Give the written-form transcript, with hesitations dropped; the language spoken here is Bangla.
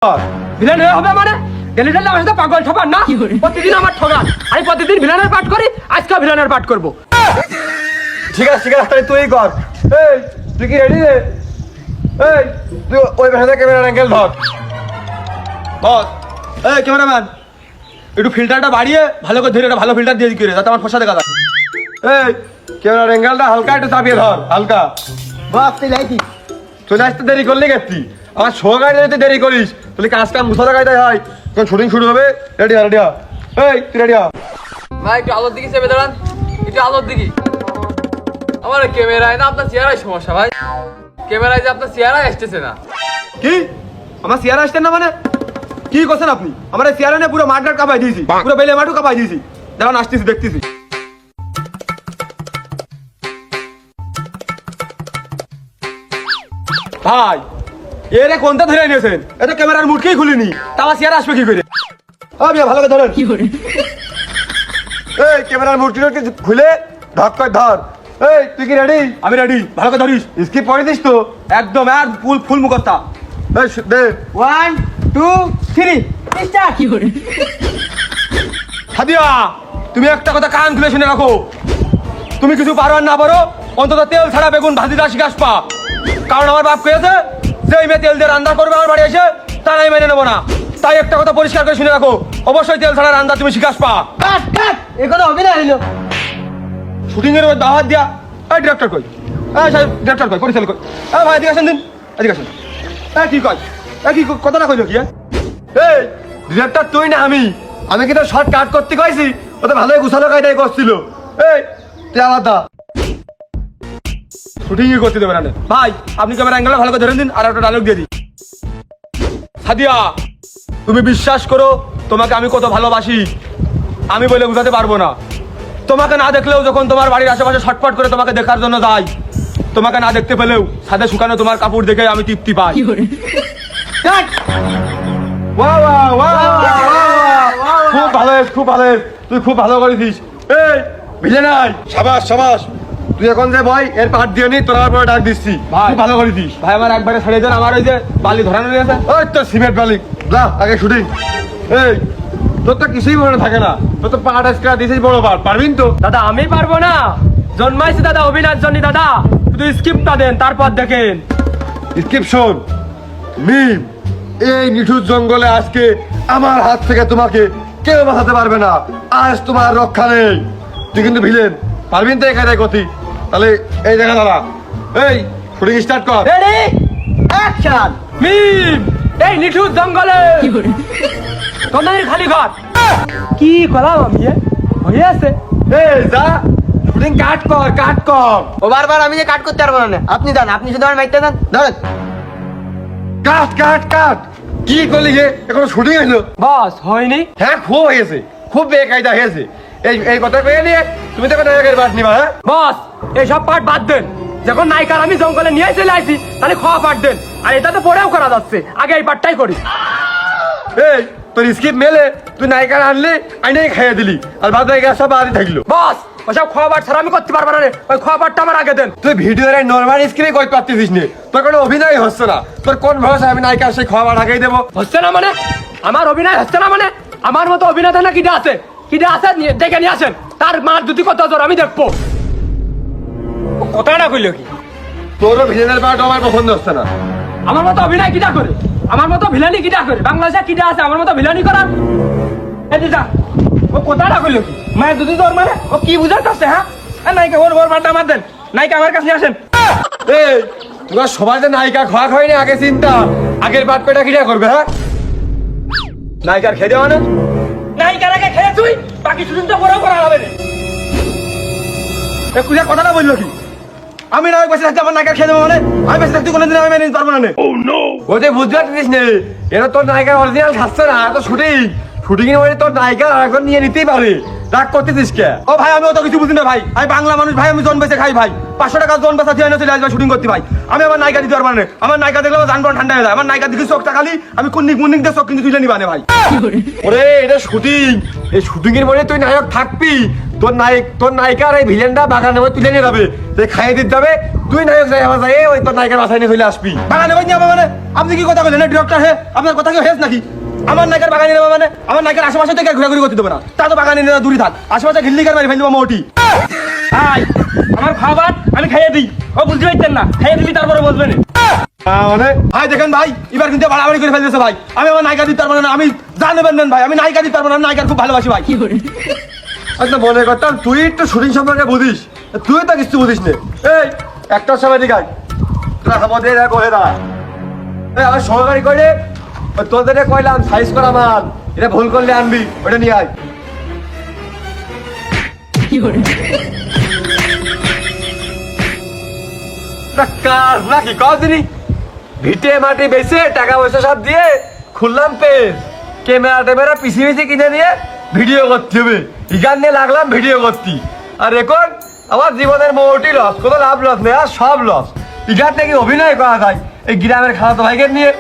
ভিলেন হয়ে হবে মানে গেলিটাল আমার সাথে পাগল ঠকান না প্রতিদিন আমার ঠকান আমি প্রতিদিন ভিলেনের পাঠ করি আজকে ভিলেনের পাঠ করব ঠিক আছে তাহলে তুই কর। এই তুই কি রেডি রে? এই তুই ওই পাশে ক্যামেরার অ্যাঙ্গেল ধর বস। এই ক্যামেরাম্যান একটু ফিল্টারটা বাড়িয়ে ভালো করে ধরে একটা ভালো ফিল্টার দিয়ে দিকে যাতে আমার ফসা দেখা যায়। এই ক্যামেরার অ্যাঙ্গেলটা হালকা একটু চাপিয়ে ধর হালকা। বাপ তুই লাইকি চলে আসতে দেরি করলে গেছি আমার শো গাড়ি যদি দেরি করিস তাহলে কাজটা মুসা গাড়িতে হয় তখন শুটিং শুরু হবে। রেডি রেডি এই তুই রেডি হ ভাই একটু আলোর দিকে চেপে দাঁড়ান, একটু আলোর দিকে। আমার ক্যামেরায় না আপনার চেহারায় সমস্যা ভাই, ক্যামেরায় যে আপনার চেহারায় আসতেছে না। কি আমার চেয়ার আসতেন না মানে কি করছেন আপনি? আমার চেয়ারে না পুরো মাঠঘাট কাঁপাই দিয়েছি, পুরো বেলে মাঠও কাঁপাই দিয়েছি। দাঁড়ান আসতেছি দেখতেছি। ভাই এরে কোনটা ধরে নিয়েছেন? এটা ক্যামেরার মুটকেই খুলিনি, তা আমার চেয়ার আসবে কি করে? ভালো করে ধরেন। এই ক্যামেরার মুটকিটা খুলে ধক করে ধর। এই তুই কি রেডি? আমি রেডি। ভালো করে ধরিস, স্কিপ করে দিস তো একদম আর ফুল মুখস্থা। এই দে 1 2 3 স্টার্ট হাদিয়া তুমি একটা কথা কান খুলে শুনে রাখো, তুমি কিছু পারো আর না পারো অন্তত তেল ছাড়া বেগুন ভাজিটা শিখাস পা। কারণ আমার বাপ কয়েছে যে এই মেয়ে তেল দিয়ে রান্না করবে আমার বাড়ি এসে তা আমি মেনে নেবো না। তাই একটা কথা পরিষ্কার করে শুনে রাখো, অবশ্যই তেল ছাড়া রান্না তুমি শিখাস পা। কাট কাট এগুলো হবে না হইলো শুটিং এর দাওয়াত দিয়া। এই ডিরেক্টর কই? এই সাহেব ডিরেক্টর কই? পরিচালক কই? এই ভাই এদিকে আসেন দিন, এদিকে আসেন। এই কি কই? এই কি কথাটা কইলো কি? এই ডিরেক্টর তুই না আমি কি তো শর্ট কাট করতে কইছি? ও তো ভালোই গুছালো কায়দায় করছিল। এই তুই আমার দা শুটিং ই করতে দেবে না ভাই। আপনি ক্যামেরা অ্যাঙ্গেলটা ভালো করে ধরে দিন আর একটা ডায়লগ দিয়ে দিই। সাদিয়া তুমি বিশ্বাস করো তোমাকে আমি কত ভালোবাসি আমি বলে বুঝাতে পারবো না। তোমাকে না দেখলেও যখন তোমার বাড়ির আশেপাশে ছটফট করে তোমাকে দেখার জন্য যাই, তোমাকে না দেখতে পেলেও ছাদে শুকানো তোমার কাপড় দেখে আমি তৃপ্তি পাই। বাহ বাহ বাহ খুব ভালো খুব ভালো, তুই খুব ভালো করেছিস। এই ভিজে নাই সাবাস সাবাস। তুই এখন যে বই এর পাট দিয়ে নি তোর পরে ডাক দিচ্ছি। খুব ভালো করেছিস ভাই আমার একবারে ছেড়ে দেন, আমার ওই যে বালি ধরানো রয়েছে। ওই তো সিমেন্ট বালি যা আগে শুটিং। এই তোর তো কিছুই মনে থাকে না, তোর তো পাট আজকে দিয়েছিস বড় পাট, পারবি তো? দাদা আমি পারবো না, জন্মাইছি দাদা অভিনয়ের জন্য দাদা, শুধু স্ক্রিপ্টটা দেন তারপর দেখেন। ডিসক্রিপশন মিম এই নিঠুর জঙ্গলে আজকে আমার হাত থেকে তোমাকে কেউ বাঁচাতে পারবে না। আজ তোমার রক্ষা নেই, তুই কিন্তু ভিলেন পারবি তো এখানে গতি। তাহলে এই দেখা দাঁড়া, এই শুটিং স্টার্ট কর। Ready action. মিম এই নিঠুর জঙ্গলে তোমাদের খালি ঘর কি করলাম আমি হয়ে আছে। এই যা শুটিং কাট কর। ও বারবার আমি যে কাট করতে পারবো না, আপনি দেন, আপনি শুধু আমার মাইকটা দেন ধরেন। কাট কি করলি হে? এখন শুটিং হইলো? বস হয়নি। হ্যাঁ খুব হয়েছে, খুব বেকায়দা হয়েছে। এই কথা পেয়ে নিয়ে তুমি তো নায়কের বাদ নিবা। হ্যাঁ বস এইসব পার্ট বাদ দেন, যখন নায়িকার আমি জঙ্গলে নিয়ে চলে আসি তাহলে খাওয়া পার্ট দেন, আর এটা তো পরেও করা যাচ্ছে, আগে এই পার্টটাই করি। এই তোর স্কিপ মেলে তুই নায়িকার আনলি আইনাই খাইয়ে দিলি আর বাদ নায়িকা সব বাদই থাকলো। বস ওসব খাওয়া পার্ট ছাড়া আমি করতে পারবো না রে, ওই খাওয়া পার্টটা আমার আগে দেন। তুই ভিডিওর এই নর্মাল স্ক্রিনে করতে পারতেছিস না, তোর কোনো অভিনয় হচ্ছে না। তোর কোন ভরসা আমি নায়িকার সেই খাওয়া আগে দেবো? হচ্ছে না মানে আমার অভিনয় হচ্ছে না মানে আমার মতো অভিনেতা না কিটা আছে দেখে নিয়ে আসেন, তার মার দুটি কত জোর আমি দেখবো। কথাটা কইল কি? তোরও ভিলেনের পার্ট আমার পছন্দ হচ্ছে না। আমার মতো অভিনয় কিটা করে, আমার মতো ভিলানি কিটা করে, বাংলাদেশে কিটা আছে আমার মতো ভিলানি করার? এই যা ও কথাটা কইল কি? মায়ের দুটি জোর মানে ও কি বুঝাতে আসছে? হ্যাঁ নায়িকা ওর পার্টটা আমার দেন, নায়িকা আমার কাছে নিয়ে আসেন। এই তোরা সবাই যে নায়িকা খাওয়া খাওয়াইনি আগে চিন্তা, আগের পার্ট পেটা কিটা করবে? হ্যাঁ নায়িকার খেয়ে দেওয়া না, নায়িকার আগে খেয়ে তুই বাকি শুটিংটা পরেও করা হবে না। কুজা কথাটা বললো কি? আমি নায়ক বেঁচে থাকতে আমার নায়িকার খেয়ে দেবো মানে? আমি বেঁচে থাকতে কোনোদিন আমি মেনে নিতে পারবো না। ওই বুঝতে পারছিস নে এরা তোর নায়িকার অরিজিনাল খাচ্ছে না, তো শুটিং এর মানে তোর নায়িকা এখন নিয়ে নিতেই পারে। রাগ করতেছিস কে? ও ভাই আমি অত কিছু বুঝি না ভাই, আমি বাংলা মানুষ ভাই, আমি জন বেঁচে খাই ভাই। 500 টাকা জন বেচা দিয়ে চলে আসবে শুটিং করতে ভাই। আমি আমার নায়িকা দিতে পারবো না, আমার নায়িকা দেখলে জানবান ঠান্ডা হয়ে যায়। আমার নায়িকা দিকে চোখটা খালি আমি কুন্নিক দিয়ে চোখ কিন্তু তুলে নিবা না ভাই। ওরে এটা শুটিং, এই শুটিং এর মানে তুই নায়ক থাকবি, তোর নায়িকার এই ভিলেনটা বাগানে তুলে নিয়ে যাবে, খাইয়ে দিতে যাবে, তুই নায়ক যাই আমার যাই ওই তোর নায়িকার বাসায় নিয়ে চলে আসবি। বাগানে ভাই নিয়ে মানে আপনি কি কথা বলেন ডিরেক্টর হে আপনার কথা কি হেস নাকি আমার নায়িকার বাগানে নেবা মানে আমার নায়িকার আশেপাশে থেকে ঘোরাঘুরি করতে দেবে না তা তো বাগানে নিয়ে দূরে থাক আশেপাশে ঘিল্লিকার মারি ফেলবো মোটি হাই আমার খাবার আমি খাইয়ে দিই ও বুঝতে পারতেন না খাইয়ে দিবি তারপরে বলবেন মানে ভাই দেখেন ভাই এবার কিন্তু বাড়াবাড়ি করে ফেলতেছে ভাই আমি আমার নায়িকা দিতে পারবো না আমি জানবেন নেন ভাই আমি নায়িকা দিতে পারবো না নায়িকার খুব ভালোবাসি ভাই আচ্ছা মনে করতাম তুই একটু শুটিং সম্পর্কে বুঝিস তুই তো কিছু বুঝিস নে। এই একটা সময় দিকাই তোরা আমাদের এক হয়ে দাঁড়া। এই আমার সহকারী করে ওই তোদের কইলাম সাইজ করা মাল এটা ভুল করলে আনবি ওটা নিয়ে আয়। না কাজ নাকি কদিনই ভিটে মাটি বেচে টাকা পয়সা সব দিয়ে খুললাম পেজ ক্যামেরা টেমেরা পিছি পিছি কিনে নিয়ে ভিডিও করতে হবে ইগান নিয়ে লাগলাম ভিডিও করতে আর এখন আমার জীবনের মোটি লস কোনো লাভ লস নেই আর সব লস ইগান থেকে অভিনয় করা যায় এই গ্রামের খালাতো ভাইকে নিয়ে